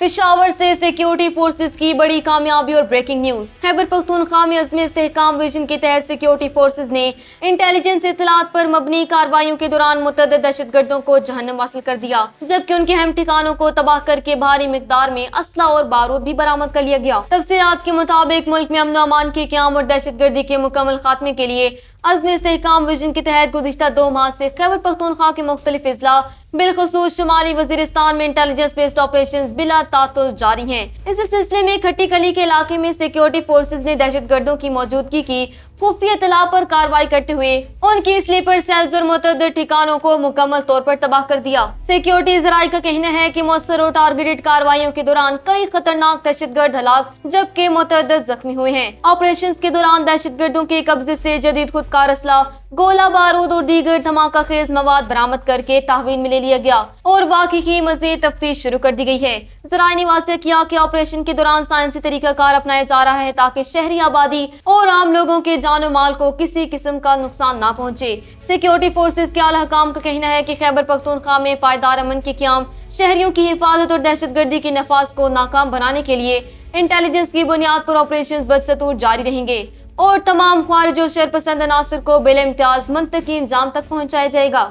पेशावर से security forces की बड़ी कामयाबी और ब्रेकिंग न्यूज। खैबर पख्तूनख्वा में अज़्म इस्तेहकाम विजन के तहत सिक्योरिटी फोर्सेस ने इंटेलिजेंस इत्तलात पर मबनी कार्रवाइयों के दौरान मुतअद्दिद दहशतगर्दों को जहन्नम हासिल कर दिया, जबकि उनके अहम ठिकानों को तबाह करके भारी मिकदार में असला और बारूद भी बरामद कर लिया गया। तफसीलात के मुताबिक मुल्क में अमन और अमान के क़याम और दहशतगर्दी के मुकम्मल खात्मे के लिए अज़्म इस्तेहकाम विजन के तहत गुज़िश्ता 2 माह से खैबर पख्तूनख्वा के मुख्तलिफ अजला बिलखुसूस शुमाली वजीरिस्तान में इंटेलिजेंस बेस्ड ऑपरेशन बिला तातुल जारी हैं। इस सिलसिले में खट्टी कली के इलाके में सिक्योरिटी फोर्सेज ने दहशतगर्दों की मौजूदगी की खुफिया इत्तला पर कार्रवाई करते हुए उनकी स्लीपर सेल्स और मुतअद्दिद ठिकानों को मुकम्मल तौर पर तबाह कर दिया। सिक्योरिटी ज़राए का कहना है कि मौसर और टारगेटेड कार्रवाइयों के दौरान कई खतरनाक दहशतगर्द हलाक जबकि मुतअद्दिद जख्मी हुए हैं। ऑपरेशन के दौरान दहशतगर्दों के कब्जे से जदीद खुदकार असला, गोला बारूद और दीगर धमाका खेज मवाद बरामद करके तहवील में ले लिया गया और वाक़ई की मज़ीद तफ्तीश शुरू कर दी गई है। ज़राए ने वाज़ेह किया कि ऑपरेशन के दौरान साइंसी तरीकाकार अपनाया जा रहा है ताकि शहरी आबादी और आम लोगों के जानो माल को किसी किस्म का नुकसान ना पहुंचे। सिक्योरिटी फोर्सेज के आला हुकाम का कहना है कि खैबर पख्तूनख्वा में पायदार अमन के क़याम, शहरियों की हिफाजत और दहशतगर्दी के नफाज को नाकाम बनाने के लिए इंटेलिजेंस की बुनियाद पर ऑपरेशन बदस्तूर जारी रहेंगे और तमाम ख्वारिज और शरपसंद अनासर को बिला इम्तियाज मंतकी इंजाम तक पहुंचाया जाएगा।